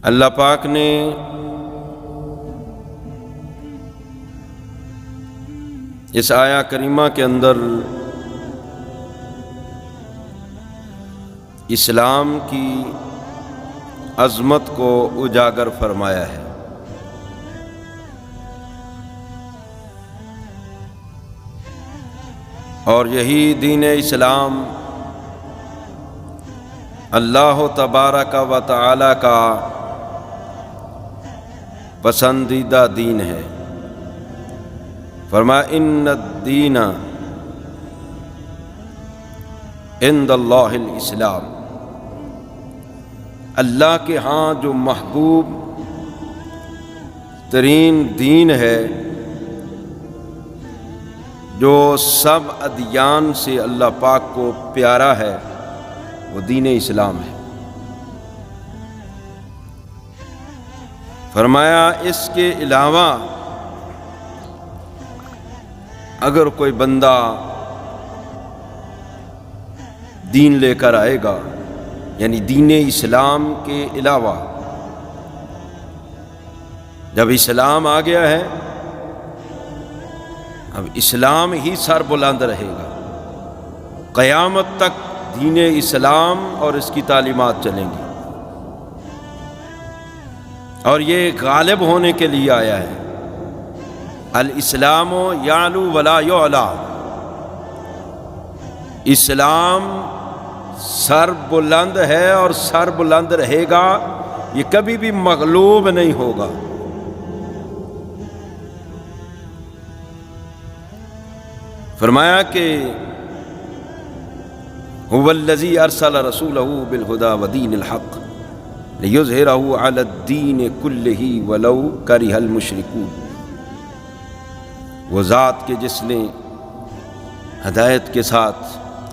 اللہ پاک نے اس آیا کریمہ کے اندر اسلام کی عظمت کو اجاگر فرمایا ہے۔ اور یہی دین اسلام اللہ تبارک و تعالی کا پسندیدہ دین ہے۔ فرمایا ان الدین عند اللہ الاسلام، اللہ کے ہاں جو محبوب ترین دین ہے، جو سب ادیان سے اللہ پاک کو پیارا ہے، وہ دین اسلام ہے۔ فرمایا اس کے علاوہ اگر کوئی بندہ دین لے کر آئے گا، یعنی دین اسلام کے علاوہ، جب اسلام آ گیا ہے اب اسلام ہی سر بلند رہے گا، قیامت تک دین اسلام اور اس کی تعلیمات چلیں گی، اور یہ غالب ہونے کے لیے آیا ہے۔ الاسلام یعلو ولا یعلا، اسلام سر بلند ہے اور سر بلند رہے گا، یہ کبھی بھی مغلوب نہیں ہوگا۔ فرمایا کہ هو الذی ارسل رسولہ بالہدی ودین الحق لیظہرہ علی الدین کلہ ولو کرہ المشرکون، وہ ذات کے جس نے ہدایت کے ساتھ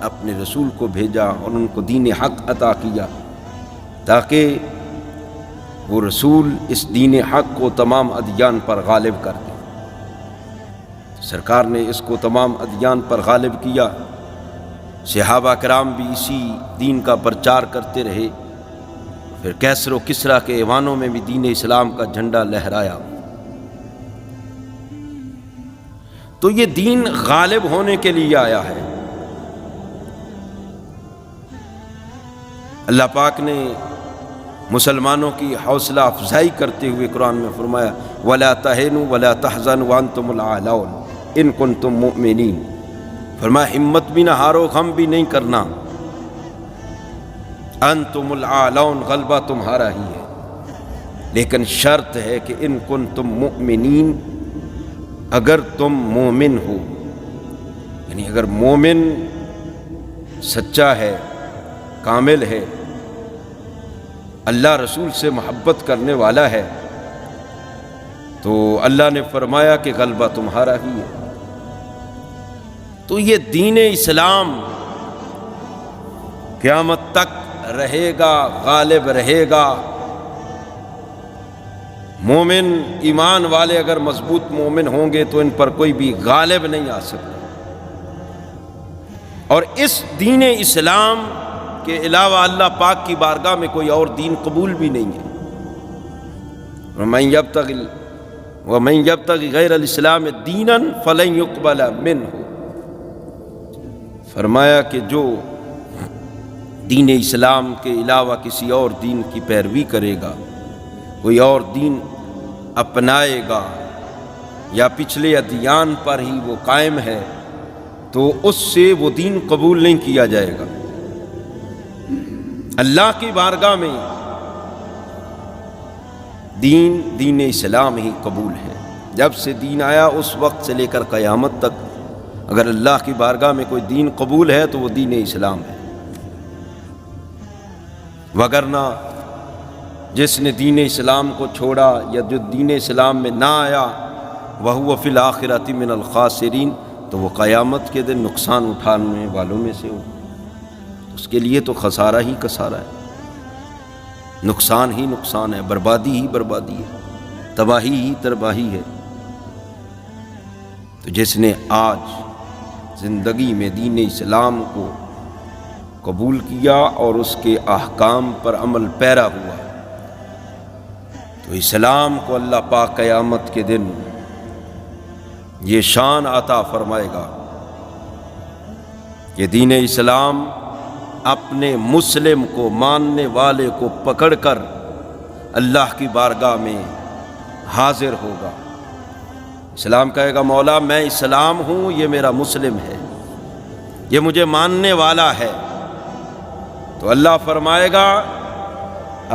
اپنے رسول کو بھیجا اور ان کو دین حق عطا کیا، تاکہ وہ رسول اس دین حق کو تمام ادیان پر غالب کر دے۔ سرکار نے اس کو تمام ادیان پر غالب کیا، صحابہ کرام بھی اسی دین کا پرچار کرتے رہے، پھر کیسر و کسریٰ کے ایوانوں میں بھی دین اسلام کا جھنڈا لہرایا۔ تو یہ دین غالب ہونے کے لیے آیا ہے۔ اللہ پاک نے مسلمانوں کی حوصلہ افزائی کرتے ہوئے قرآن میں فرمایا وَلَا تَهِنُوا وَلَا تَحْزَنُوا وَأَنْتُمُ الْأَعْلَوْنَ إِن كُنتُم مُؤْمِنِينَ، فرمایا ہمت بھی نہ ہارو، غم بھی نہیں کرنا، انتم العالون، غلبہ تمہارا ہی ہے، لیکن شرط ہے کہ ان کنتم مؤمنین، اگر تم مومن ہو، یعنی اگر مومن سچا ہے، کامل ہے، اللہ رسول سے محبت کرنے والا ہے، تو اللہ نے فرمایا کہ غلبہ تمہارا ہی ہے۔ تو یہ دین اسلام قیامت تک رہے گا، غالب رہے گا۔ مومن ایمان والے اگر مضبوط مومن ہوں گے تو ان پر کوئی بھی غالب نہیں آ سکتا، اور اس دین اسلام کے علاوہ اللہ پاک کی بارگاہ میں کوئی اور دین قبول بھی نہیں ہے۔ وَمَن يَبْتَغِ غَيْرَ الْإِسْلَامِ دِينًا فَلَن يُقْبَلَ مِنْهُ، فرمایا کہ جو دین اسلام کے علاوہ کسی اور دین کی پیروی کرے گا، کوئی اور دین اپنائے گا، یا پچھلے ادیان پر ہی وہ قائم ہے، تو اس سے وہ دین قبول نہیں کیا جائے گا۔ اللہ کی بارگاہ میں دین اسلام ہی قبول ہے۔ جب سے دین آیا اس وقت سے لے کر قیامت تک اگر اللہ کی بارگاہ میں کوئی دین قبول ہے تو وہ دین اسلام ہے، وگرنہ جس نے دین اسلام کو چھوڑا یا جو دین اسلام میں نہ آیا وَهُوَ فِي الْآخِرَةِ مِنَ الْخَاسِرِينَ، تو وہ قیامت کے دن نقصان اٹھانے والوں میں سے ہو، اس کے لیے تو خسارہ ہی خسارہ ہے، نقصان ہی نقصان ہے، بربادی ہی بربادی ہے، تباہی ہی تباہی ہے۔ تو جس نے آج زندگی میں دین اسلام کو قبول کیا اور اس کے احکام پر عمل پیرا ہوا، تو اسلام کو اللہ پاک قیامت کے دن یہ شان عطا فرمائے گا کہ دین اسلام اپنے مسلم کو ماننے والے کو پکڑ کر اللہ کی بارگاہ میں حاضر ہوگا۔ اسلام کہے گا مولا میں اسلام ہوں، یہ میرا مسلم ہے، یہ مجھے ماننے والا ہے۔ تو اللہ فرمائے گا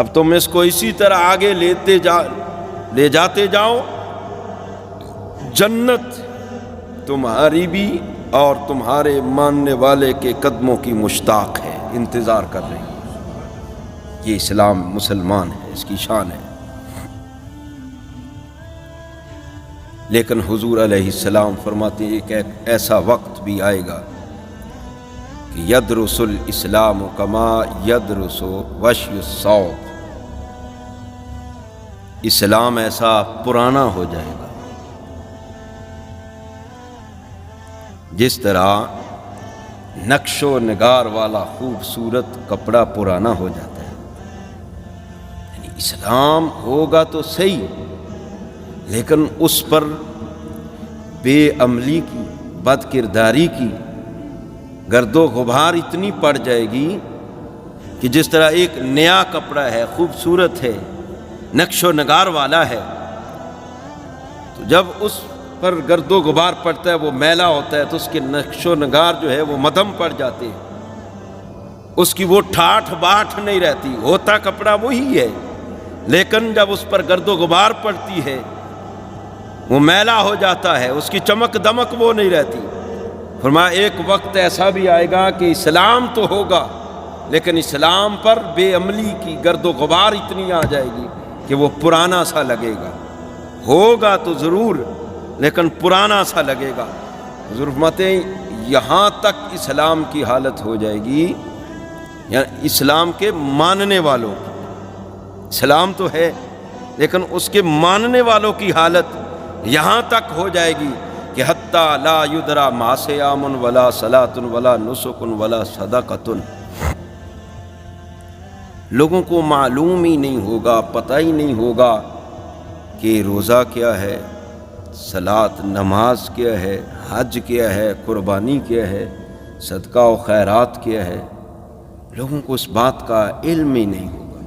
اب تم اس کو اسی طرح آگے لے جاتے جاؤ، جنت تمہاری بھی اور تمہارے ماننے والے کے قدموں کی مشتاق ہے، انتظار کر رہی ہے۔ یہ اسلام مسلمان ہے، اس کی شان ہے۔ لیکن حضور علیہ السلام فرماتے ہیں کہ ایسا وقت بھی آئے گا کہ یدرس الاسلام کما یدرس وشی الصوت، اسلام ایسا پرانا ہو جائے گا جس طرح نقش و نگار والا خوبصورت کپڑا پرانا ہو جاتا ہے۔ یعنی اسلام ہوگا تو صحیح، لیکن اس پر بے عملی کی، بد کرداری کی گرد و غبار اتنی پڑ جائے گی کہ جس طرح ایک نیا کپڑا ہے، خوبصورت ہے، نقش و نگار والا ہے، تو جب اس پر گرد و غبار پڑتا ہے وہ میلا ہوتا ہے تو اس کے نقش و نگار جو ہے وہ مدھم پڑ جاتے ہیں، اس کی وہ ٹھاٹھ باٹھ نہیں رہتی، ہوتا کپڑا وہی ہے، لیکن جب اس پر گرد و غبار پڑتی ہے وہ میلا ہو جاتا ہے، اس کی چمک دمک وہ نہیں رہتی۔ فرمایا ایک وقت ایسا بھی آئے گا کہ اسلام تو ہوگا لیکن اسلام پر بے عملی کی گرد و غبار اتنی آ جائے گی کہ وہ پرانا سا لگے گا، ہوگا تو ضرور لیکن پرانا سا لگے گا۔ حضور فرماتے ہیں یہاں تک اسلام کی حالت ہو جائے گی، یعنی اسلام کے ماننے والوں کی، اسلام تو ہے لیکن اس کے ماننے والوں کی حالت یہاں تک ہو جائے گی کہ حتی لا یدرا ما صیام ولا صلاۃ ولا نسک ولا صدقۃ، لوگوں کو معلوم ہی نہیں ہوگا، پتہ ہی نہیں ہوگا کہ روزہ کیا ہے، صلاۃ نماز کیا ہے، حج کیا ہے، قربانی کیا ہے، صدقہ و خیرات کیا ہے، لوگوں کو اس بات کا علم ہی نہیں ہوگا۔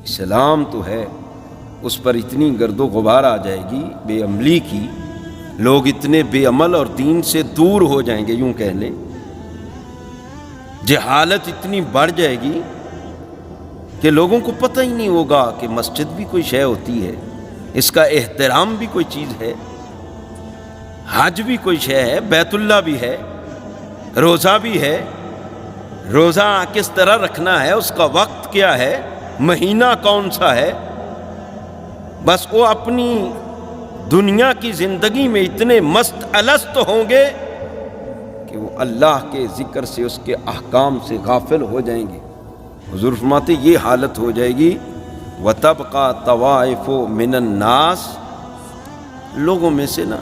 اسلام تو ہے، اس پر اتنی گرد و غبار آ جائے گی بے عملی کی، لوگ اتنے بے عمل اور دین سے دور ہو جائیں گے، یوں کہہ لیں جہالت اتنی بڑھ جائے گی کہ لوگوں کو پتہ ہی نہیں ہوگا کہ مسجد بھی کوئی شے ہوتی ہے، اس کا احترام بھی کوئی چیز ہے، حج بھی کوئی شے ہے، بیت اللہ بھی ہے، روزہ بھی ہے، روزہ کس طرح رکھنا ہے، اس کا وقت کیا ہے، مہینہ کون سا ہے۔ بس وہ اپنی دنیا کی زندگی میں اتنے مست الست ہوں گے کہ وہ اللہ کے ذکر سے، اس کے احکام سے غافل ہو جائیں گے۔ حضور فرماتے یہ حالت ہو جائے گی وَتَبْقَى طَوَائِفُ مِنَ النَّاسِ، لوگوں میں سے نا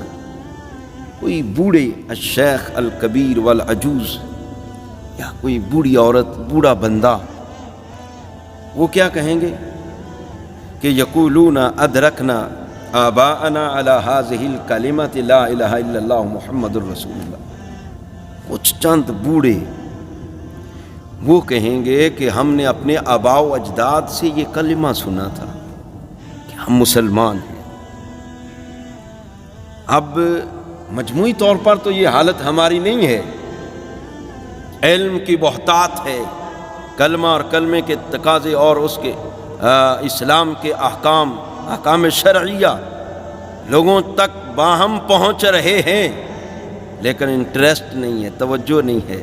کوئی بوڑھے الشیخ الکبیر والعجوز، یا کوئی بوڑھی عورت، بوڑھا بندہ، وہ کیا کہیں گے کہ یقولون ادرکنا آباءنا علی هذه الکلمۃ لا الہ الا اللہ محمد الرسول اللہ، کچھ چند بوڑھے وہ کہیں گے کہ ہم نے اپنے آباء و اجداد سے یہ کلمہ سنا تھا کہ ہم مسلمان ہیں۔ اب مجموعی طور پر تو یہ حالت ہماری نہیں ہے، علم کی بہتات ہے، کلمہ اور کلمے کے تقاضے اور اس کے اسلام کے احکام شرعیہ لوگوں تک باہم پہنچ رہے ہیں، لیکن انٹرسٹ نہیں ہے، توجہ نہیں ہے۔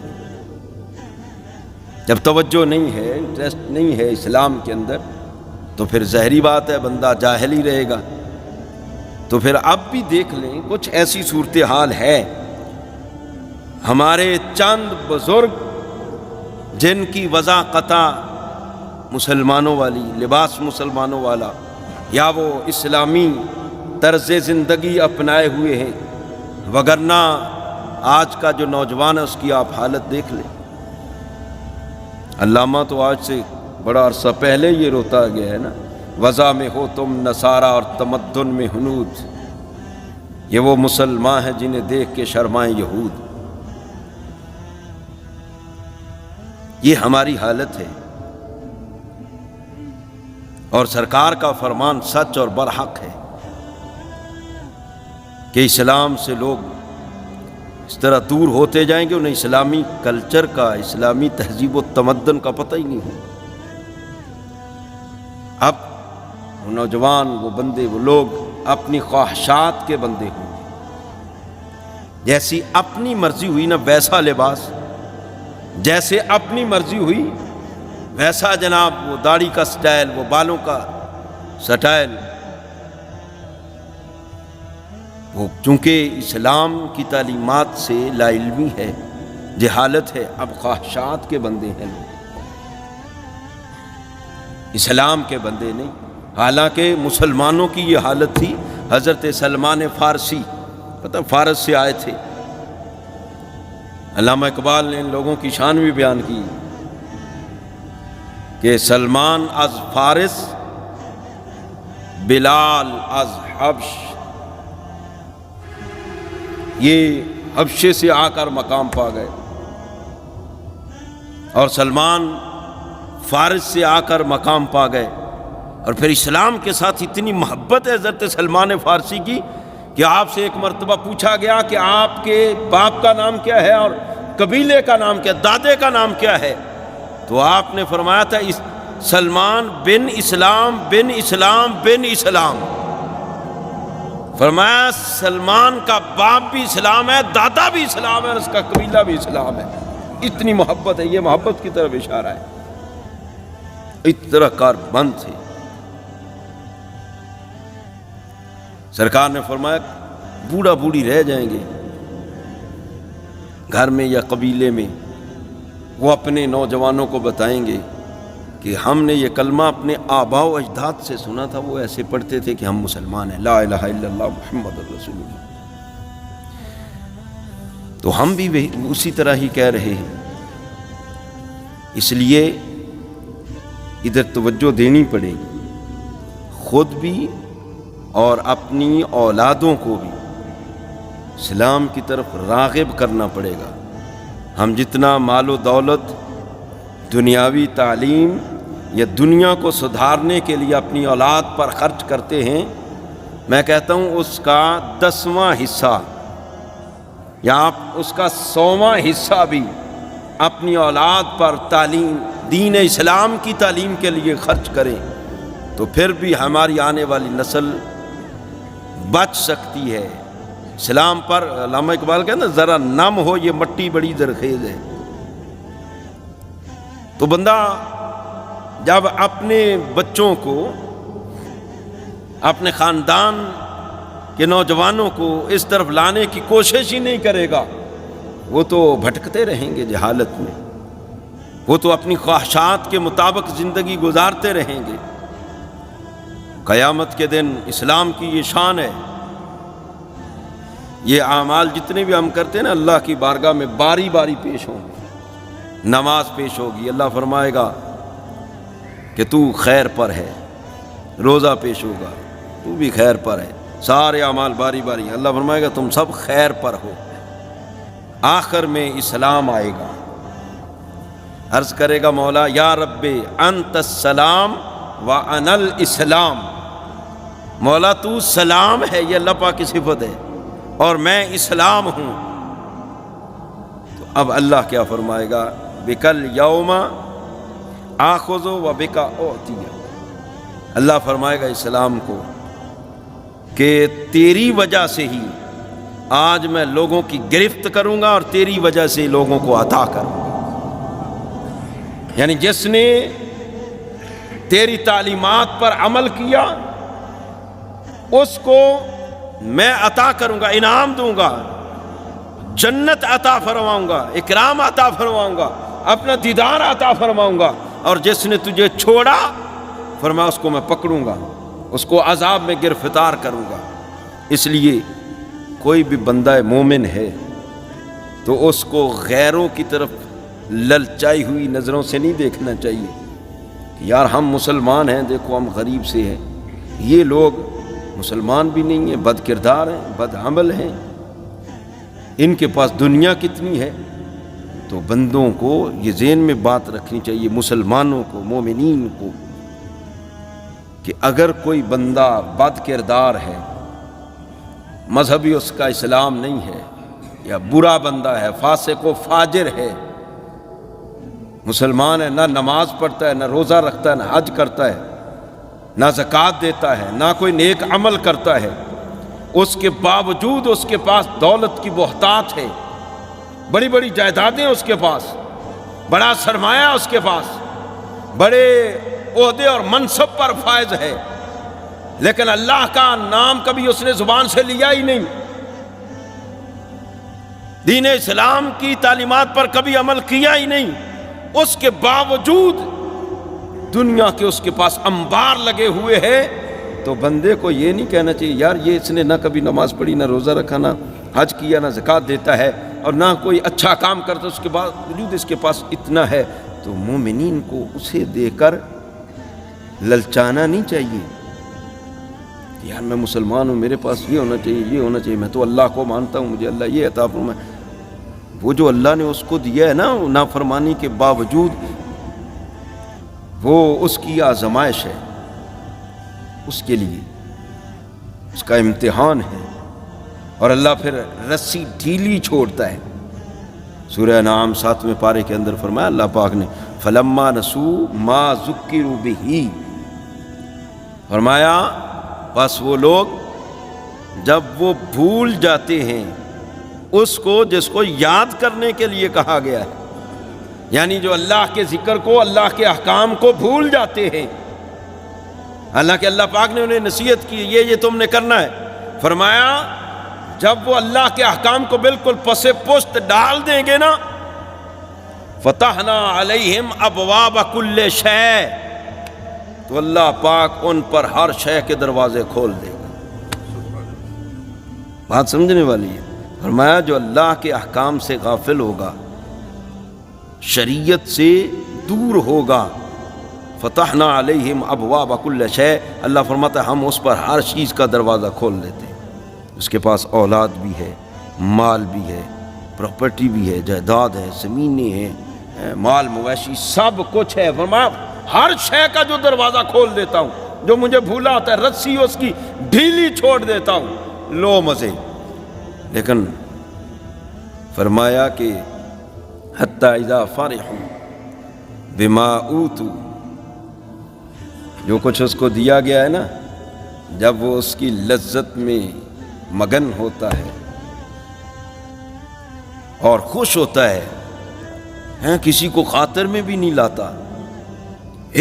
جب توجہ نہیں ہے، انٹرسٹ نہیں ہے اسلام کے اندر، تو پھر ظاہری بات ہے بندہ جاہل ہی رہے گا۔ تو پھر اب بھی دیکھ لیں کچھ ایسی صورتحال ہے، ہمارے چند بزرگ جن کی وضاحت مسلمانوں والی، لباس مسلمانوں والا، یا وہ اسلامی طرز زندگی اپنائے ہوئے ہیں، وگرنہ آج کا جو نوجوان ہے اس کی آپ حالت دیکھ لیں۔ علامہ تو آج سے بڑا عرصہ پہلے یہ روتا گیا ہے نا وضع میں ہو تم نصارہ اور تمدن میں ہنود، یہ وہ مسلمان ہیں جنہیں دیکھ کے شرمائیں یہود۔ یہ ہماری حالت ہے، اور سرکار کا فرمان سچ اور برحق ہے کہ اسلام سے لوگ اس طرح دور ہوتے جائیں گے انہیں اسلامی کلچر کا، اسلامی تہذیب و تمدن کا پتہ ہی نہیں ہوگا۔ اب وہ نوجوان، وہ بندے، وہ لوگ اپنی خواہشات کے بندے ہوں گے، جیسی اپنی مرضی ہوئی نا ویسا لباس، جیسے اپنی مرضی ہوئی ویسا جناب وہ داڑھی کا سٹائل، وہ بالوں کا سٹائل۔ وہ چونکہ اسلام کی تعلیمات سے لا علمی ہے، جہالت ہے، اب خواہشات کے بندے ہیں لوگ، اسلام کے بندے نہیں۔ حالانکہ مسلمانوں کی یہ حالت تھی۔ حضرت سلمان فارسی، پتہ فارس سے آئے تھے، علامہ اقبال نے ان لوگوں کی شان بھی بیان کی کہ سلمان از فارس، بلال از حبش، یہ حبشے سے آ کر مقام پا گئے، اور سلمان فارس سے آ کر مقام پا گئے۔ اور پھر اسلام کے ساتھ اتنی محبت ہے حضرت سلمان فارسی کی کہ آپ سے ایک مرتبہ پوچھا گیا کہ آپ کے باپ کا نام کیا ہے اور قبیلے کا نام کیا، دادے کا نام کیا ہے؟ تو آپ نے فرمایا تھا سلمان بن اسلام بن اسلام بن اسلام۔ فرمایا سلمان کا باپ بھی اسلام ہے، دادا بھی اسلام ہے، اور اس کا قبیلہ بھی اسلام ہے۔ اتنی محبت ہے، یہ محبت کی طرف اشارہ ہے۔ اس طرح کار بند تھے۔ سرکار نے فرمایا بوڑھا بوڑھی رہ جائیں گے گھر میں یا قبیلے میں، وہ اپنے نوجوانوں کو بتائیں گے کہ ہم نے یہ کلمہ اپنے آباء و اجداد سے سنا تھا، وہ ایسے پڑھتے تھے کہ ہم مسلمان ہیں، لا الہ الا اللہ محمد رسول اللہ۔ تو ہم بھی اسی طرح ہی کہہ رہے ہیں۔ اس لیے ادھر توجہ دینی پڑے گی، خود بھی اور اپنی اولادوں کو بھی اسلام کی طرف راغب کرنا پڑے گا۔ ہم جتنا مال و دولت، دنیاوی تعلیم یا دنیا کو سدھارنے کے لیے اپنی اولاد پر خرچ کرتے ہیں، میں کہتا ہوں اس کا 10واں حصہ یا آپ اس کا 100واں حصہ بھی اپنی اولاد پر تعلیم، دین اسلام کی تعلیم کے لیے خرچ کریں، تو پھر بھی ہماری آنے والی نسل بچ سکتی ہے۔ اسلام پر علامہ اقبال کہتے ہیں ذرا نم ہو یہ مٹی بڑی زرخیز ہے۔ تو بندہ جب اپنے بچوں کو، اپنے خاندان کے نوجوانوں کو اس طرف لانے کی کوشش ہی نہیں کرے گا، وہ تو بھٹکتے رہیں گے جہالت میں، وہ تو اپنی خواہشات کے مطابق زندگی گزارتے رہیں گے۔ قیامت کے دن اسلام کی یہ شان ہے، یہ اعمال جتنے بھی ہم کرتے ہیں نا اللہ کی بارگاہ میں باری باری پیش ہوں گے۔ نماز پیش ہوگی، اللہ فرمائے گا کہ تو خیر پر ہے، روزہ پیش ہوگا، تو بھی خیر پر ہے، سارے اعمال باری باری، اللہ فرمائے گا تم سب خیر پر ہو۔ آخر میں اسلام آئے گا، عرض کرے گا مولا یا رب انت السلام وانا الاسلام، مولا تو سلام ہے، یہ اللہ پاک کی صفت ہے، اور میں اسلام ہوں۔ تو اب اللہ کیا فرمائے گا؟ بکل یوم آخذ و بکا اعطی، اللہ فرمائے گا اسلام کو کہ تیری وجہ سے ہی آج میں لوگوں کی گرفت کروں گا اور تیری وجہ سے لوگوں کو عطا کروں گا۔ یعنی جس نے تیری تعلیمات پر عمل کیا اس کو میں عطا کروں گا، انعام دوں گا، جنت عطا فرماؤں گا، اکرام عطا فرماؤں گا، اپنا دیدار عطا فرماؤں گا۔ اور جس نے تجھے چھوڑا فرمایا اس کو میں پکڑوں گا، اس کو عذاب میں گرفتار کروں گا۔ اس لیے کوئی بھی بندہ مومن ہے تو اس کو غیروں کی طرف للچائی ہوئی نظروں سے نہیں دیکھنا چاہیے کہ یار ہم مسلمان ہیں، دیکھو ہم غریب سے ہیں، یہ لوگ مسلمان بھی نہیں ہیں، بد کردار ہیں، بد عمل ہیں، ان کے پاس دنیا کتنی ہے۔ تو بندوں کو یہ ذہن میں بات رکھنی چاہیے، مسلمانوں کو، مومنین کو، کہ اگر کوئی بندہ بد کردار ہے، مذہبی اس کا اسلام نہیں ہے، یا برا بندہ ہے، فاسق و فاجر ہے، مسلمان ہے، نہ نماز پڑھتا ہے، نہ روزہ رکھتا ہے، نہ حج کرتا ہے، نہ زکوٰۃ دیتا ہے، نہ کوئی نیک عمل کرتا ہے، اس کے باوجود اس کے پاس دولت کی بہتات ہے، بڑی بڑی جائیدادیں اس کے پاس، بڑا سرمایہ اس کے پاس، بڑے عہدے اور منصب پر فائز ہے، لیکن اللہ کا نام کبھی اس نے زبان سے لیا ہی نہیں، دین اسلام کی تعلیمات پر کبھی عمل کیا ہی نہیں، اس کے باوجود دنیا کے اس کے پاس انبار لگے ہوئے ہیں، تو بندے کو یہ نہیں کہنا چاہیے یار یہ اس نے نہ کبھی نماز پڑھی، نہ روزہ رکھا، نہ حج کیا، نہ زکوٰۃ دیتا ہے، اور نہ کوئی اچھا کام کرتا، اس کے باوجود اس کے پاس اتنا ہے۔ تو مومنین کو اسے دے کر للچانا نہیں چاہیے، یار میں مسلمان ہوں، میرے پاس یہ ہونا چاہیے، یہ ہونا چاہیے، میں تو اللہ کو مانتا ہوں، مجھے اللہ یہ عطا فرمائے۔ وہ جو اللہ نے اس کو دیا ہے نا، نافرمانی کے باوجود، وہ اس کی آزمائش ہے، اس کے لیے اس کا امتحان ہے، اور اللہ پھر رسی ڈھیلی چھوڑتا ہے۔ سورہ انعام 7ویں پارے کے اندر فرمایا اللہ پاک نے فلما نسوا ما ذکروا بہ، فرمایا بس وہ لوگ جب وہ بھول جاتے ہیں اس کو جس کو یاد کرنے کے لیے کہا گیا ہے، یعنی جو اللہ کے ذکر کو، اللہ کے احکام کو بھول جاتے ہیں، حالانکہ اللہ پاک نے انہیں نصیحت کی یہ تم نے کرنا ہے، فرمایا جب وہ اللہ کے احکام کو بالکل پس پشت ڈال دیں گے نا، فتحنا علیہم ابواب کل شیء، تو اللہ پاک ان پر ہر شے کے دروازے کھول دے گا۔ بات سمجھنے والی ہے۔ فرمایا جو اللہ کے احکام سے غافل ہوگا، شریعت سے دور ہوگا، فتحنا علیہم ابواب کل شیء، اللہ فرماتا ہے ہم اس پر ہر چیز کا دروازہ کھول دیتے ہیں۔ اس کے پاس اولاد بھی ہے، مال بھی ہے، پراپرٹی بھی ہے، جائیداد ہے، زمینیں ہیں، مال مویشی سب کچھ ہے، فرمایا ہر شے کا جو دروازہ کھول دیتا ہوں، جو مجھے بھولا ہوتا ہے رسی اس کی ڈھیلی چھوڑ دیتا ہوں، لو مزے۔ لیکن فرمایا کہ حتی اذا فرحوا بما اوتوا، جو کچھ اس کو دیا گیا ہے نا، جب وہ اس کی لذت میں مگن ہوتا ہے اور خوش ہوتا ہے، کسی کو خاطر میں بھی نہیں لاتا،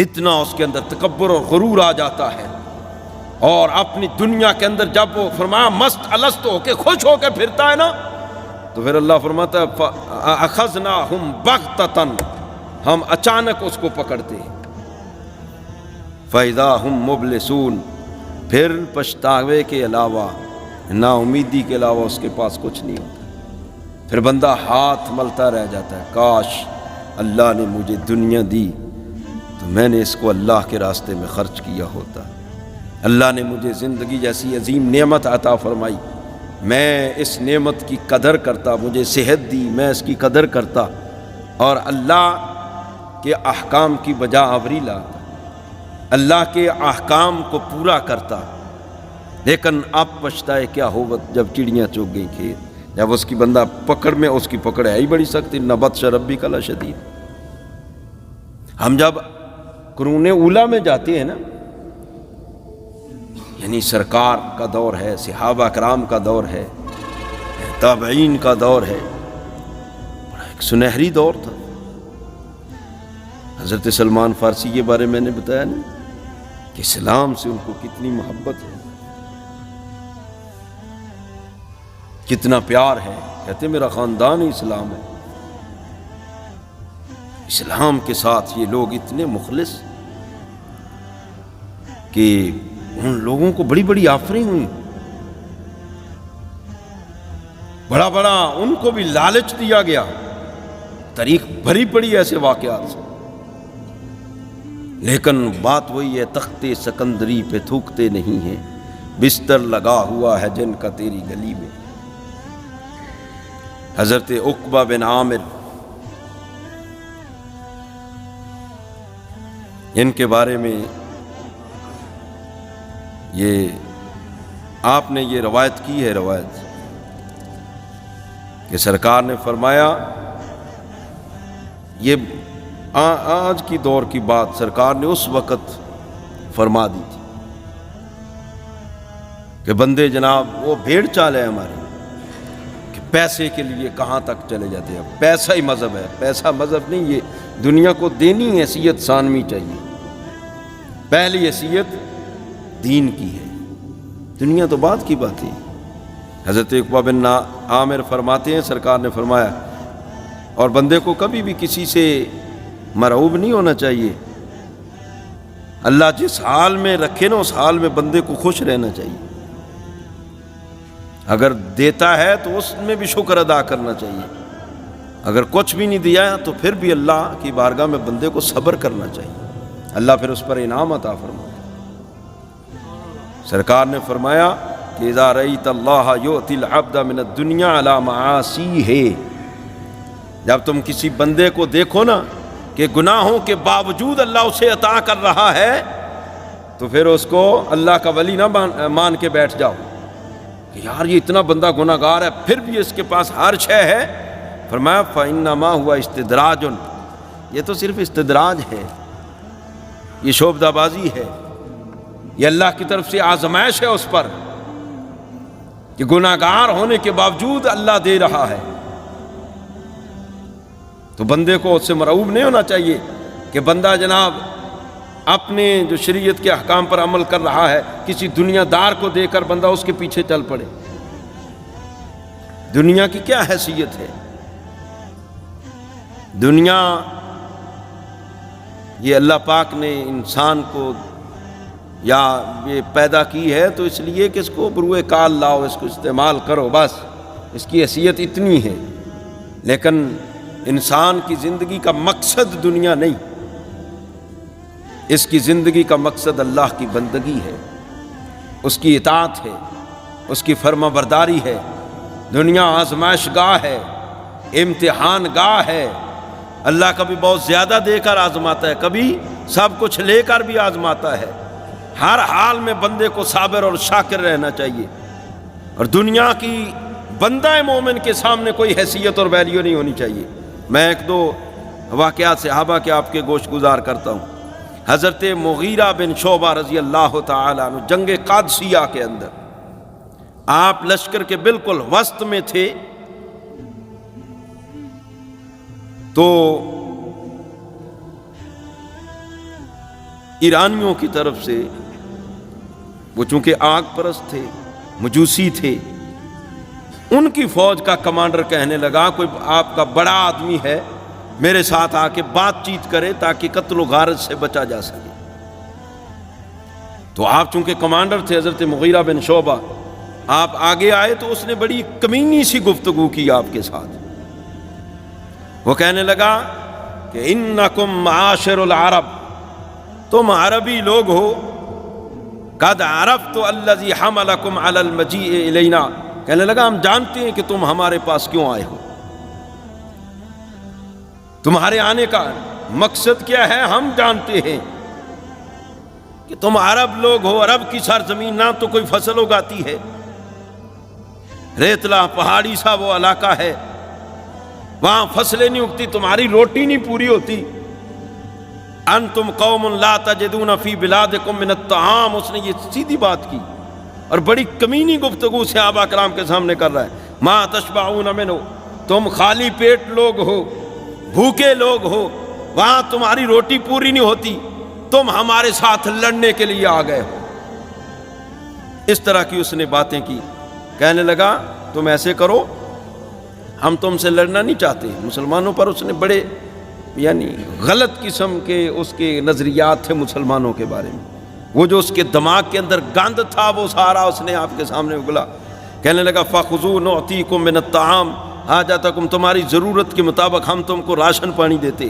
اتنا اس کے اندر تکبر اور غرور آ جاتا ہے، اور اپنی دنیا کے اندر جب وہ فرمایا مست الست ہو کے خوش ہو کے پھرتا ہے نا، تو پھر اللہ فرماتا ہے اخذناہم بغتۃ، ہم اچانک اس کو پکڑتے ہیں، فاذا ہم مبلسون، پھر پچھتاوے کے علاوہ، نا امیدی کے علاوہ اس کے پاس کچھ نہیں ہوتا، پھر بندہ ہاتھ ملتا رہ جاتا ہے، کاش اللہ نے مجھے دنیا دی تو میں نے اس کو اللہ کے راستے میں خرچ کیا ہوتا، اللہ نے مجھے زندگی جیسی عظیم نعمت عطا فرمائی، میں اس نعمت کی قدر کرتا، مجھے صحت دی میں اس کی قدر کرتا، اور اللہ کے احکام کی بجا آوری لاتا، اللہ کے احکام کو پورا کرتا۔ لیکن اب پچھتائے کیا ہو جب چڑیاں چوگ گئیں کھیت، جب اس کی بندہ پکڑ میں، اس کی پکڑ ہے ہی بڑی سخت، ان بطش ربک لشدید۔ ہم جب قرون اولیٰ میں جاتے ہیں نا، یعنی سرکار کا دور ہے، صحابہ کرام کا دور ہے، تابعین کا دور ہے، بڑا ایک سنہری دور تھا۔ حضرت سلمان فارسی کے بارے میں نے بتایا نا کہ اسلام سے ان کو کتنی محبت ہے، کتنا پیار ہے، کہتے میرا خاندان ہی اسلام ہے۔ اسلام کے ساتھ یہ لوگ اتنے مخلص کہ ان لوگوں کو بڑی بڑی آفریں ہوئیں، بڑا بڑا ان کو بھی لالچ دیا گیا، تاریخ بھری پڑی ایسے واقعات سے۔ لیکن بات وہی ہے، تختے سکندری پہ تھوکتے نہیں ہیں، بستر لگا ہوا ہے جن کا تیری گلی میں۔ حضرت عقبہ بن عامر، ان کے بارے میں یہ آپ نے یہ روایت کی ہے، روایت کہ سرکار نے فرمایا، یہ آج کی دور کی بات سرکار نے اس وقت فرما دی تھی کہ بندے جناب وہ بھیڑ چال ہے ہماری کہ پیسے کے لیے کہاں تک چلے جاتے ہیں۔ پیسہ ہی مذہب ہے، پیسہ مذہب نہیں، یہ دنیا کو دینی حیثیت ثانوی چاہیے، پہلی حیثیت دین کی ہے، دنیا تو بات کی بات ہے۔ حضرت عقبہ بن عامر فرماتے ہیں سرکار نے فرمایا، اور بندے کو کبھی بھی کسی سے مرعوب نہیں ہونا چاہیے، اللہ جس حال میں رکھے نا اس حال میں بندے کو خوش رہنا چاہیے، اگر دیتا ہے تو اس میں بھی شکر ادا کرنا چاہیے، اگر کچھ بھی نہیں دیا تو پھر بھی اللہ کی بارگاہ میں بندے کو صبر کرنا چاہیے، اللہ پھر اس پر انعام عطا فرماتا۔ سرکار نے فرمایا کہ اذا رأیت اللہ یؤتی العبد من الدنیا علی معاصیہ، جب تم کسی بندے کو دیکھو نا کہ گناہوں کے باوجود اللہ اسے عطا کر رہا ہے، تو پھر اس کو اللہ کا ولی نہ مان کے بیٹھ جاؤ کہ یار یہ اتنا بندہ گناہ گار ہے پھر بھی اس کے پاس ہر شے ہے۔ فرمایا فإنما ہوا استدراج، یہ تو صرف استدراج ہے، یہ شعبدہ بازی ہے، یہ اللہ کی طرف سے آزمائش ہے اس پر کہ گناہ گار ہونے کے باوجود اللہ دے رہا ہے۔ تو بندے کو اس سے مرعوب نہیں ہونا چاہیے کہ بندہ جناب اپنے جو شریعت کے احکام پر عمل کر رہا ہے کسی دنیا دار کو دے کر بندہ اس کے پیچھے چل پڑے۔ دنیا کی کیا حیثیت ہے؟ دنیا یہ اللہ پاک نے انسان کو یا یہ پیدا کی ہے تو اس لیے کہ اس کو بروئے کال لاؤ، اس کو استعمال کرو، بس اس کی حیثیت اتنی ہے، لیکن انسان کی زندگی کا مقصد دنیا نہیں، اس کی زندگی کا مقصد اللہ کی بندگی ہے، اس کی اطاعت ہے، اس کی فرما برداری ہے۔ دنیا آزمائش گاہ ہے، امتحان گاہ ہے، اللہ کبھی بہت زیادہ دے کر آزماتا ہے، کبھی سب کچھ لے کر بھی آزماتا ہے۔ ہر حال میں بندے کو صابر اور شاکر رہنا چاہیے، اور دنیا کی بندہ مومن کے سامنے کوئی حیثیت اور ویلیو نہیں ہونی چاہیے۔ میں ایک دو واقعات صحابہ کے آپ کے گوش گزار کرتا ہوں۔ حضرت مغیرہ بن شعبہ رضی اللہ تعالیٰ عنہ جنگ قادسیہ کے اندر آپ لشکر کے بالکل وسط میں تھے، تو ایرانیوں کی طرف سے، وہ چونکہ آگ پرست تھے، مجوسی تھے، ان کی فوج کا کمانڈر کہنے لگا کوئی آپ کا بڑا آدمی ہے میرے ساتھ آ کے بات چیت کرے تاکہ قتل و غارت سے بچا جا سکے۔ تو آپ چونکہ کمانڈر تھے حضرت مغیرہ بن شعبہ، آپ آگے آئے تو اس نے بڑی کمینی سی گفتگو کی آپ کے ساتھ۔ وہ کہنے لگا کہ انکم معاشر العرب، تم عربی لوگ ہو، قد عرفت الذی حملکم علی المجیء الینا، کہنے لگا ہم جانتے ہیں کہ تم ہمارے پاس کیوں آئے ہو، تمہارے آنے کا مقصد کیا ہے ہم جانتے ہیں کہ تم عرب لوگ ہو، عرب کی سرزمین نہ تو کوئی فصل اگاتی ہے، ریتلا پہاڑی سا وہ علاقہ ہے، وہاں فصلیں نہیں اگتی، تمہاری روٹی نہیں پوری ہوتی۔ انتم قوم لا تجدون فی بلادکم من الطعام، اس نے یہ سیدھی بات کی اور بڑی کمینی گفتگو صحابہ کرام کے سامنے کر رہا ہے۔ ما تشبعون منہ، تم خالی پیٹ لوگ ہو، بھوکے لوگ ہو، وہاں تمہاری روٹی پوری نہیں ہوتی، تم ہمارے ساتھ لڑنے کے لیے آ گئے ہو۔ اس طرح کی اس نے باتیں کی۔ کہنے لگا تم ایسے کرو، ہم تم سے لڑنا نہیں چاہتے۔ مسلمانوں پر اس نے بڑے یعنی غلط قسم کے اس کے نظریات تھے مسلمانوں کے بارے میں، وہ جو اس کے دماغ کے اندر گند تھا وہ سارا اس نے آپ کے سامنے اگلا۔ کہنے لگا فَخُذُوا نُعْطِيكُم مِّنَ الطَّعَامِ حاجَتَكُم، تمہاری ضرورت کے مطابق ہم تم کو راشن پانی دیتے،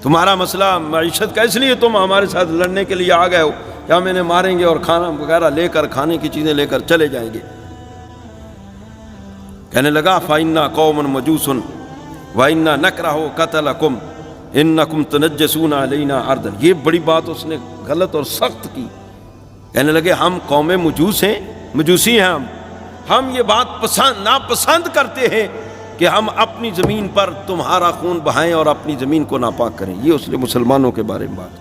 تمہارا مسئلہ معیشت کا، اس لیے تم ہمارے ساتھ لڑنے کے لیے آ گئے ہو کہ ہم انہیں ماریں گے اور کھانا وغیرہ لے کر، کھانے کی چیزیں لے کر چلے جائیں گے۔ کہنے لگا فَإِنَّا قَوْمٌ مَجُوسٌ وَإِنَّا نَكْرَهُ قَتْلَكُمْ إِنَّكُمْ تَنَجَّسُونَ عَلَيْنَا عَرْضًا۔ یہ بڑی بات اس نے غلط اور سخت کی۔ کہنے لگے ہم قوم مجوس ہیں، مجوسی ہیں ہم یہ بات ناپسند کرتے ہیں کہ ہم اپنی زمین پر تمہارا خون بہائیں اور اپنی زمین کو ناپاک کریں۔ یہ اس نے مسلمانوں کے بارے میں بات،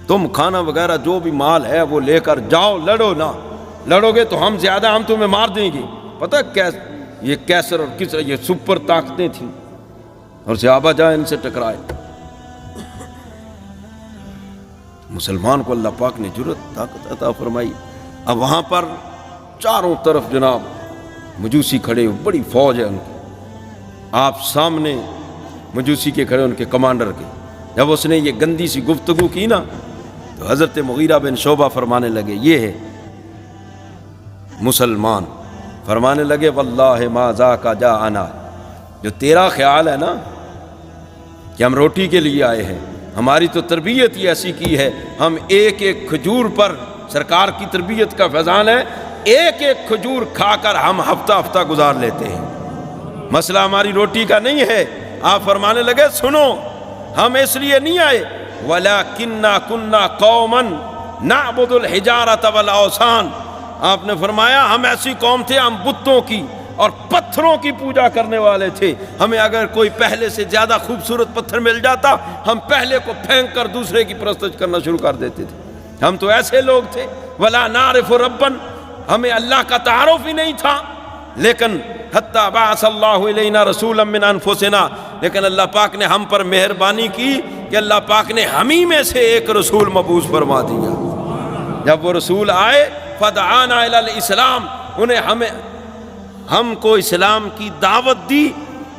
تم کھانا وغیرہ جو بھی مال ہے وہ لے کر جاؤ، لڑو نہ، لڑو گے تو ہم زیادہ، ہم تمہیں مار دیں گے۔ پتہ یہ کیسر اور کسرا یہ سپر طاقتیں تھیں اور صحابہ جائے ان سے ٹکرائے۔ مسلمان کو اللہ پاک نے جرأت طاقت عطا فرمائی۔ اب وہاں پر چاروں طرف جناب مجوسی کھڑے، بڑی فوج ہے ان کی، آپ سامنے مجوسی کے کھڑے، ان کے کمانڈر کے۔ جب اس نے یہ گندی سی گفتگو کی نا تو حضرت مغیرہ بن شعبہ فرمانے لگے یہ ہے مسلمان، فرمانے لگے واللہ ما ذاک جاءنا، جو تیرا خیال ہے نا کہ ہم روٹی کے لیے آئے ہیں، ہماری تو تربیت ہی ایسی کی ہے، ہم ایک ایک کھجور پر، سرکار کی تربیت کا فیضان ہے، ایک ایک کھجور کھا کر ہم ہفتہ ہفتہ گزار لیتے ہیں، مسئلہ ہماری روٹی کا نہیں ہے۔ آپ فرمانے لگے سنو، ہم اس لیے نہیں آئے، وَلَكِنَّا كُنَّا قَوْمًا نَعْبُدُ الْحِجَارَةَ وَالْأَوْثَانَ، آپ نے فرمایا ہم ایسی قوم تھے، ہم بتوں کی اور پتھروں کی پوجا کرنے والے تھے، ہمیں اگر کوئی پہلے سے زیادہ خوبصورت پتھر مل جاتا ہم پہلے کو پھینک کر دوسرے کی پرستش کرنا شروع کر دیتے تھے، ہم تو ایسے لوگ تھے۔ وَلَا نَعْرِفُ رَبًّا، ہمیں اللہ کا تعارف ہی نہیں تھا، لیکن حتیٰ بعث اللہ الینا رسولا من انفسنا، لیکن اللہ پاک نے ہم پر مہربانی کی کہ اللہ پاک نے ہمیں میں سے ایک رسول مبعوث فرما دیا۔ جب وہ رسول آئے فدعانا الی الاسلام، انہیں ہم کو اسلام کی دعوت دی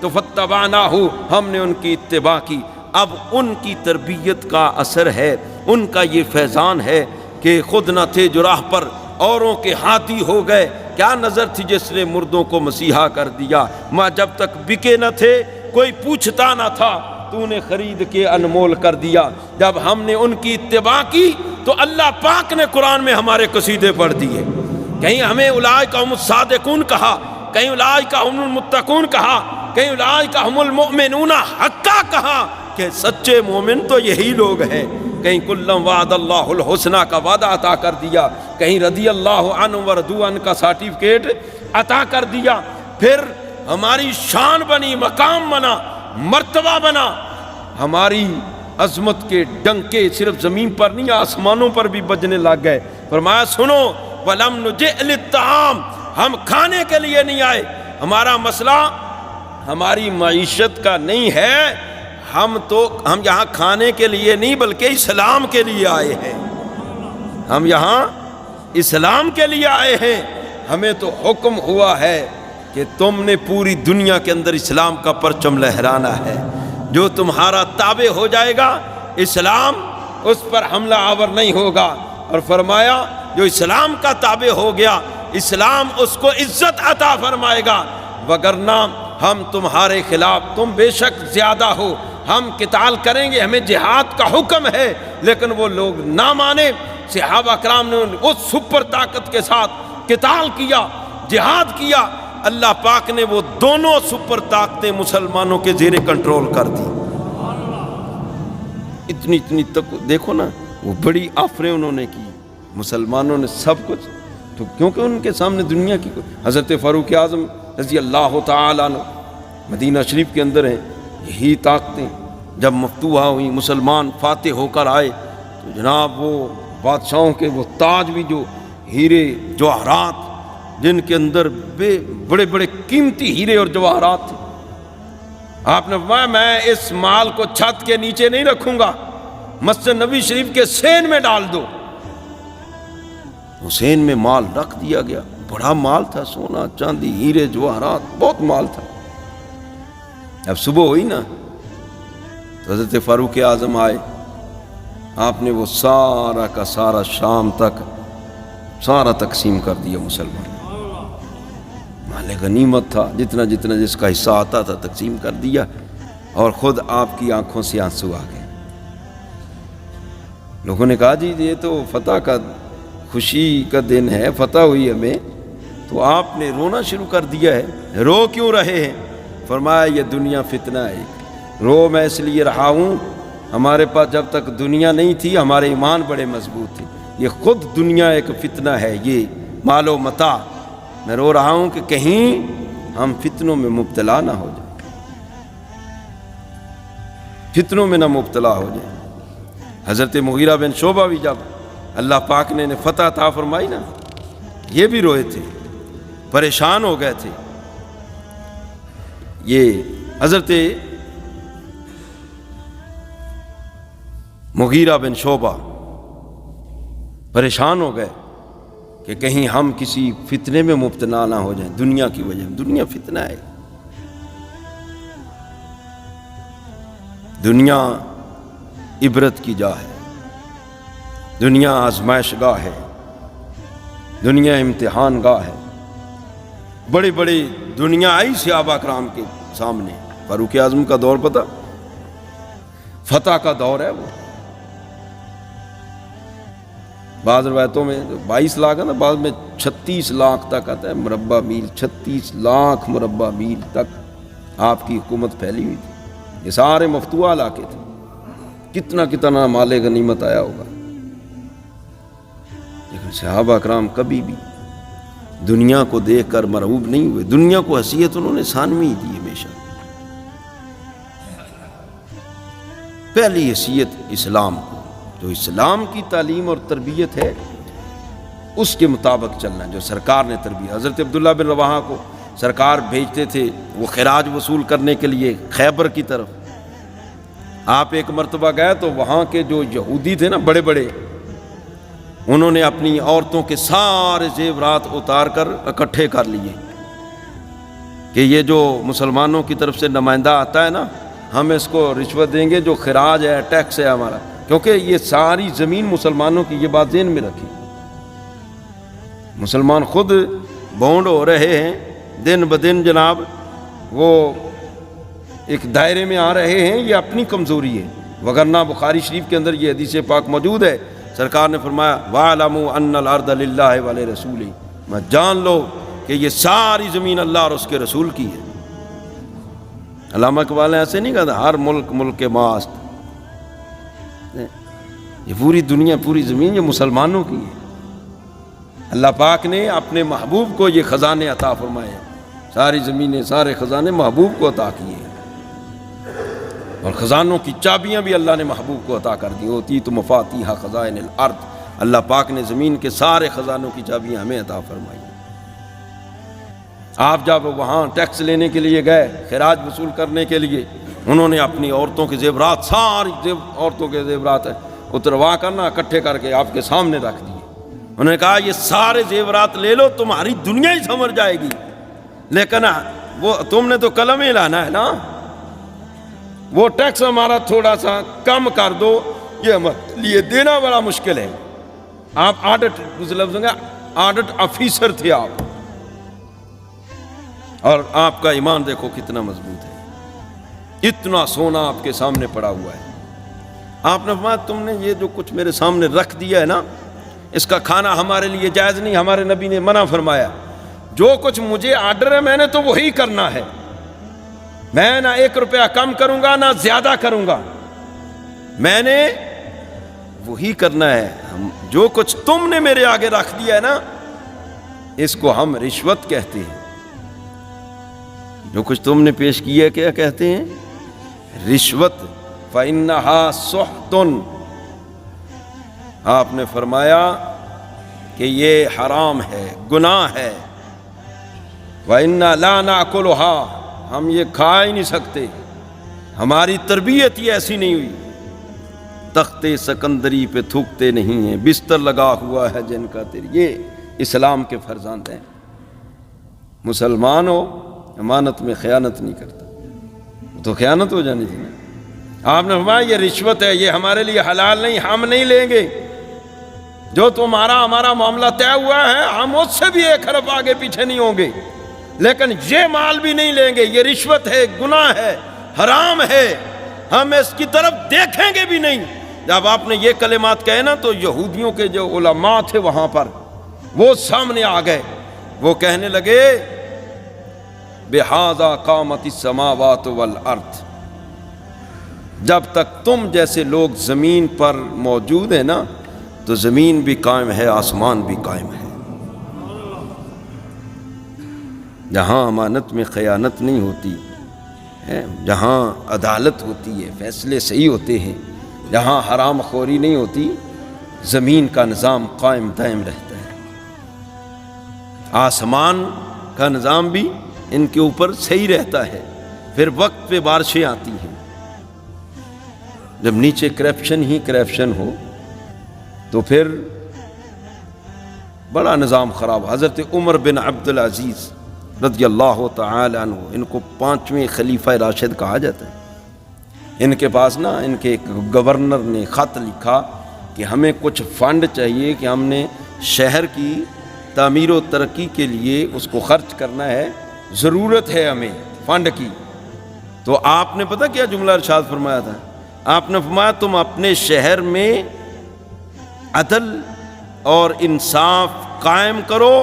تو فتبعناہ، ہم نے ان کی اتباع کی۔ اب ان کی تربیت کا اثر ہے، ان کا یہ فیضان ہے کہ خود نہ تھے جو راہ پر اوروں کے ہاتھی ہو گئے، کیا نظر تھی جس نے مردوں کو مسیحا کر دیا، ماں جب تک بکے نہ تھے کوئی پوچھتا نہ تھا تو نے خرید کے انمول کر دیا۔ جب ہم نے ان کی اتباع کی تو اللہ پاک نے قرآن میں ہمارے قصیدے پڑھ دیے، کہیں ہمیں اولئک هم الصادقون کہا، کہیں اولئک هم المتقون کہا، کہیں اولئک هم المؤمنون حقا کہا کہ سچے مومن تو یہی لوگ ہیں، کہیں کلم وعد اللہ الحسنہ کا وعدہ عطا کر دیا، کہیں رضی اللہ عنہ ورضوا عنہ کا سرٹیفکیٹ عطا کر دیا۔ پھر ہماری شان بنی، مقام بنا، مرتبہ بنا، ہماری عظمت کے ڈنکے صرف زمین پر نہیں آسمانوں پر بھی بجنے لگ گئے۔ فرمایا سنو وَلَمْ نُجِئْ لِلطَّعَامِ، ہم کھانے کے لیے نہیں آئے، ہمارا مسئلہ ہماری معیشت کا نہیں ہے، ہم یہاں کھانے کے لیے نہیں بلکہ اسلام کے لیے آئے ہیں، ہم یہاں اسلام کے لیے آئے ہیں۔ ہمیں تو حکم ہوا ہے کہ تم نے پوری دنیا کے اندر اسلام کا پرچم لہرانا ہے، جو تمہارا تابع ہو جائے گا اسلام اس پر حملہ آور نہیں ہوگا۔ اور فرمایا جو اسلام کا تابع ہو گیا اسلام اس کو عزت عطا فرمائے گا، وگرنہ ہم تمہارے خلاف، تم بے شک زیادہ ہو، ہم قتال کریں گے، ہمیں جہاد کا حکم ہے، لیکن وہ لوگ نہ مانے۔ صحابہ کرام نے اس سپر طاقت کے ساتھ قتال کیا، جہاد کیا، اللہ پاک نے وہ دونوں سپر طاقتیں مسلمانوں کے زیر کنٹرول کر دی۔ اتنی تک دیکھو نا، وہ بڑی آفریں انہوں نے کی، مسلمانوں نے سب کچھ، تو کیونکہ ان کے سامنے دنیا کی حضرت فاروق اعظم رضی اللہ تعالیٰ عنہ مدینہ شریف کے اندر ہیں، یہی طاقتیں جب مفتوحہ ہوئی، مسلمان فاتح ہو کر آئے تو جناب وہ بادشاہوں کے وہ تاج بھی، جو ہیرے جواہرات جن کے اندر بڑے بڑے قیمتی ہیرے اور جواہرات تھے، آپ نے فرمایا میں اس مال کو چھت کے نیچے نہیں رکھوں گا، مسجد نبی شریف کے سین میں ڈال دو۔ حسین میں مال رکھ دیا گیا، بڑا مال تھا، سونا چاندی ہیرے جواہرات، بہت مال تھا۔ اب صبح ہوئی نا تو حضرت فاروق اعظم آئے، آپ نے وہ سارا کا سارا شام تک سارا تقسیم کر دیا، مسلمان مال غنیمت تھا، جتنا جتنا جس کا حصہ آتا تھا تقسیم کر دیا۔ اور خود آپ کی آنکھوں سے آنسو آ گئے۔ لوگوں نے کہا جی یہ تو فتح کا خوشی کا دن ہے، فتح ہوئی ہمیں، تو آپ نے رونا شروع کر دیا ہے، رو کیوں رہے ہیں؟ فرمایا یہ دنیا فتنہ ہے، رو میں اس لیے رہا ہوں، ہمارے پاس جب تک دنیا نہیں تھی ہمارے ایمان بڑے مضبوط تھے، یہ خود دنیا ایک فتنہ ہے، یہ مال و متاع، میں رو رہا ہوں کہ کہیں ہم فتنوں میں مبتلا نہ ہو جائیں، فتنوں میں نہ مبتلا ہو جائیں۔ حضرت مغیرہ بن شعبہ بھی جب اللہ پاک نے فتح عطا فرمائی نا، یہ بھی روئے تھے، پریشان ہو گئے تھے۔ یہ حضرت مغیرہ بن شعبہ پریشان ہو گئے کہ کہیں ہم کسی فتنے میں مبتلا نہ ہو جائیں دنیا کی وجہ، دنیا فتنہ ہے، دنیا عبرت کی جا ہے، دنیا آزمائش گاہ ہے، دنیا امتحان گاہ ہے۔ بڑی بڑی دنیا آئی صحابہ کرام کے سامنے، فاروق اعظم کا دور پتہ، فتح کا دور ہے وہ، بعض روایتوں میں 22 لاکھ ہے نا، بعض میں 36 لاکھ تک آتا ہے مربع میل، 36 لاکھ مربع میل تک آپ کی حکومت پھیلی ہوئی تھی، یہ سارے مفتوح علاقے تھے، کتنا مال غنیمت آیا ہوگا، لیکن صحابہ کرام کبھی بھی دنیا کو دیکھ کر مرعوب نہیں ہوئے، دنیا کو حیثیت انہوں نے ثانوی دی ہمیشہ، پہلی حیثیت اسلام کو، جو اسلام کی تعلیم اور تربیت ہے اس کے مطابق چلنا ہے، جو سرکار نے تربیت۔ حضرت عبداللہ بن رواحہ کو سرکار بھیجتے تھے وہ خراج وصول کرنے کے لیے خیبر کی طرف، آپ ایک مرتبہ گئے تو وہاں کے جو یہودی تھے نا بڑے بڑے، انہوں نے اپنی عورتوں کے سارے زیورات اتار کر اکٹھے کر لیے کہ یہ جو مسلمانوں کی طرف سے نمائندہ آتا ہے نا، ہم اس کو رشوت دیں گے، جو خراج ہے ٹیکس ہے ہمارا، کیونکہ یہ ساری زمین مسلمانوں کی، یہ بات ذہن میں رکھی، مسلمان خود بونڈ ہو رہے ہیں دن بدن جناب، وہ ایک دائرے میں آ رہے ہیں، یہ اپنی کمزوری ہے، وگرنہ بخاری شریف کے اندر یہ حدیث پاک موجود ہے، سرکار نے فرمایا وَاعْلَمُوا أَنَّ الْأَرْضَ لِلَّهِ وَلِرَسُولِهِ، میں جان لو کہ یہ ساری زمین اللہ اور اس کے رسول کی ہے۔ علامہ اقبال نے ایسے نہیں کہا تھا ہر ملک ملک کے ماست، یہ پوری دنیا پوری زمین یہ مسلمانوں کی ہے، اللہ پاک نے اپنے محبوب کو یہ خزانے عطا فرمائے، ساری زمینیں سارے خزانے محبوب کو عطا کیے ہیں، اور خزانوں کی چابیاں بھی اللہ نے محبوب کو عطا کر دی، ہوتی تو مفاتیح خزائن الارض، اللہ پاک نے زمین کے سارے خزانوں کی چابیاں ہمیں عطا فرمائی۔ آپ جب وہاں ٹیکس لینے کے لیے گئے، خراج وصول کرنے کے لیے، انہوں نے اپنی عورتوں کے زیورات، ساری عورتوں کے زیورات اتروا کرنا اکٹھے کر کے آپ کے سامنے رکھ دیے، انہوں نے کہا یہ سارے زیورات لے لو، تمہاری دنیا ہی سنور جائے گی، لیکن وہ تم نے تو قلم ہی لانا ہے نا، وہ ٹیکس ہمارا تھوڑا سا کم کر دو، یہ ہمارے لیے دینا بڑا مشکل ہے۔ آپ آڈٹ آفیسر تھے آپ، اور آپ کا ایمان دیکھو کتنا مضبوط ہے، اتنا سونا آپ کے سامنے پڑا ہوا ہے، آپ نے فرمایا تم نے یہ جو کچھ میرے سامنے رکھ دیا ہے نا، اس کا کھانا ہمارے لیے جائز نہیں، ہمارے نبی نے منع فرمایا، جو کچھ مجھے آرڈر ہے میں نے تو وہی کرنا ہے، میں نہ 1 روپیہ کم کروں گا نہ زیادہ کروں گا، میں نے وہی کرنا ہے، جو کچھ تم نے میرے آگے رکھ دیا ہے نا، اس کو ہم رشوت کہتے ہیں، جو کچھ تم نے پیش کیا کیا کہتے ہیں؟ رشوت، فَإِنَّهَا سُحْتٌ، آپ نے فرمایا کہ یہ حرام ہے، گناہ ہے، وَإِنَّا لَا نَأْكُلُهَا، ہم یہ کھا ہی نہیں سکتے، ہماری تربیت ہی ایسی نہیں ہوئی، تختے سکندری پہ تھوکتے نہیں ہیں، بستر لگا ہوا ہے جن کا تیری، یہ اسلام کے فرزند ہیں، مسلمان ہو امانت میں خیانت نہیں کرتا، تو خیانت ہو جانی چاہیے۔ آپ نے فرمایا یہ رشوت ہے، یہ ہمارے لیے حلال نہیں، ہم نہیں لیں گے، جو تمہارا ہمارا معاملہ طے ہوا ہے ہم اس سے بھی 1 حرف آگے پیچھے نہیں ہوں گے، لیکن یہ مال بھی نہیں لیں گے، یہ رشوت ہے، گناہ ہے، حرام ہے، ہم اس کی طرف دیکھیں گے بھی نہیں۔ جب آپ نے یہ کلمات کہے نا تو یہودیوں کے جو علماء تھے وہاں پر وہ سامنے آ گئے، وہ کہنے لگے بِهَذَا قَامَتِ السَّمَاوَاتُ وَالْأَرْضِ، جب تک تم جیسے لوگ زمین پر موجود ہیں نا تو زمین بھی قائم ہے، آسمان بھی قائم ہے۔ جہاں امانت میں خیانت نہیں ہوتی ہے، جہاں عدالت ہوتی ہے، فیصلے صحیح ہوتے ہیں، جہاں حرام خوری نہیں ہوتی، زمین کا نظام قائم دائم رہتا ہے، آسمان کا نظام بھی ان کے اوپر صحیح رہتا ہے۔ پھر وقت پہ بارشیں آتی ہیں۔ جب نیچے کرپشن ہی کرپشن ہو تو پھر بڑا نظام خراب۔ حضرت عمر بن عبدالعزیز رضی اللہ تعالی عنہ، ان کو 5ویں خلیفہ راشد کہا جاتا ہے۔ ان کے پاس نا ان کے ایک گورنر نے خط لکھا کہ ہمیں کچھ فنڈ چاہیے کہ ہم نے شہر کی تعمیر و ترقی کے لیے اس کو خرچ کرنا ہے، ضرورت ہے ہمیں فنڈ کی۔ تو آپ نے پتہ کیا جملہ ارشاد فرمایا تھا؟ آپ نے فرمایا تم اپنے شہر میں عدل اور انصاف قائم کرو،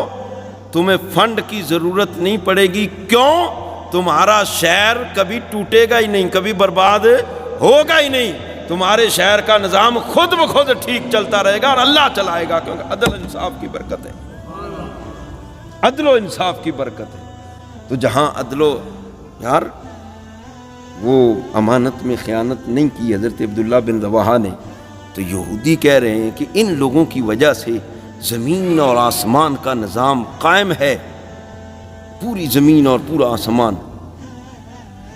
تمہیں فنڈ کی ضرورت نہیں پڑے گی۔ کیوں؟ تمہارا شہر کبھی ٹوٹے گا ہی نہیں، کبھی برباد ہوگا ہی نہیں، تمہارے شہر کا نظام خود بخود ٹھیک چلتا رہے گا اور اللہ چلائے گا، کیونکہ عدل انصاف کی برکت ہے، عدل و انصاف کی برکت ہے۔ تو جہاں عدل و یار وہ امانت میں خیانت نہیں کی حضرت عبداللہ بن رواحہ نے، تو یہودی کہہ رہے ہیں کہ ان لوگوں کی وجہ سے زمین اور آسمان کا نظام قائم ہے، پوری زمین اور پورا آسمان۔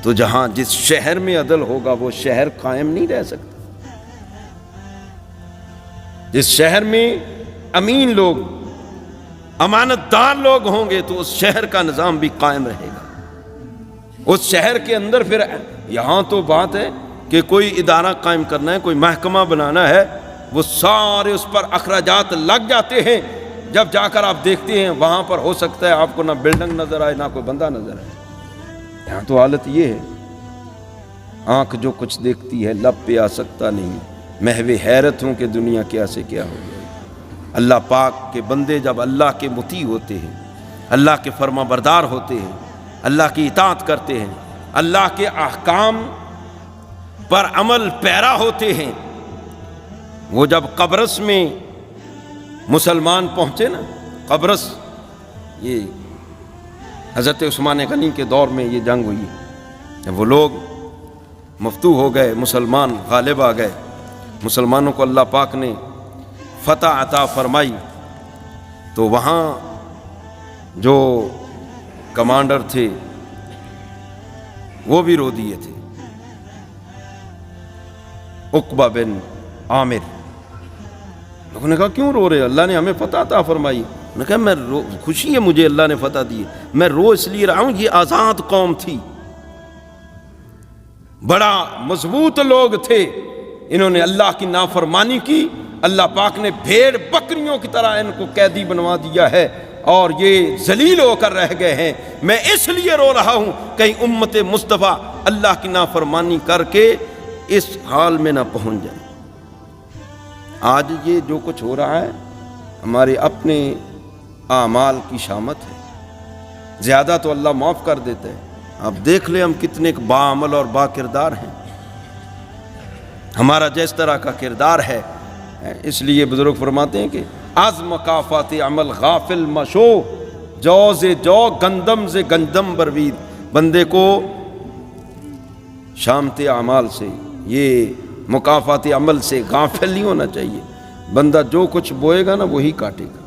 تو جہاں جس شہر میں عدل ہوگا وہ شہر قائم نہیں رہ سکتا۔ جس شہر میں امین لوگ، امانت دار لوگ ہوں گے تو اس شہر کا نظام بھی قائم رہے گا۔ اس شہر کے اندر پھر یہاں تو بات ہے کہ کوئی ادارہ قائم کرنا ہے، کوئی محکمہ بنانا ہے، وہ سارے اس پر اخراجات لگ جاتے ہیں۔ جب جا کر آپ دیکھتے ہیں وہاں پر ہو سکتا ہے آپ کو نہ بلڈنگ نظر آئے نہ کوئی بندہ نظر آئے۔ یہاں تو حالت یہ ہے، آنکھ جو کچھ دیکھتی ہے لب پہ آ سکتا نہیں، محو حیرت ہوں کہ دنیا کیا سے کیا ہو گئی۔ اللہ پاک کے بندے جب اللہ کے مطیع ہوتے ہیں، اللہ کے فرما بردار ہوتے ہیں، اللہ کی اطاعت کرتے ہیں، اللہ کے احکام پر عمل پیرا ہوتے ہیں، وہ جب قبرص میں مسلمان پہنچے نا، قبرص یہ حضرت عثمان غنی کے دور میں یہ جنگ ہوئی، جب وہ لوگ مفتوح ہو گئے، مسلمان غالب آ گئے، مسلمانوں کو اللہ پاک نے فتح عطا فرمائی، تو وہاں جو کمانڈر تھے وہ بھی رو دیے تھے، عقبہ بن عامر۔ لوگوں نے کہا کیوں رو رہے؟ اللہ نے ہمیں فتح عطا فرمائی۔ انہوں نے کہا میں خوشی ہے مجھے اللہ نے فتح دی، میں رو اس لیے رہا ہوں، یہ آزاد قوم تھی، بڑا مضبوط لوگ تھے، انہوں نے اللہ کی نافرمانی کی، اللہ پاک نے بھیڑ بکریوں کی طرح ان کو قیدی بنوا دیا ہے اور یہ ذلیل ہو کر رہ گئے ہیں۔ میں اس لیے رو رہا ہوں کہیں امت مصطفیٰ اللہ کی نافرمانی کر کے اس حال میں نہ پہنچ جائے۔ آج یہ جو کچھ ہو رہا ہے ہمارے اپنے اعمال کی شامت ہے، زیادہ تو اللہ معاف کر دیتا ہے۔ آپ دیکھ لیں ہم کتنے باعمل اور با کردار ہیں، ہمارا جس طرح کا کردار ہے، اس لیے بزرگ فرماتے ہیں کہ از مکافات عمل غافل مشو، جو سے جو گندم سے گندم بروید۔ بندے کو شامت اعمال سے، یہ مکافات عمل سے غافل نہیں ہونا چاہیے۔ بندہ جو کچھ بوئے گا نا وہی کاٹے گا۔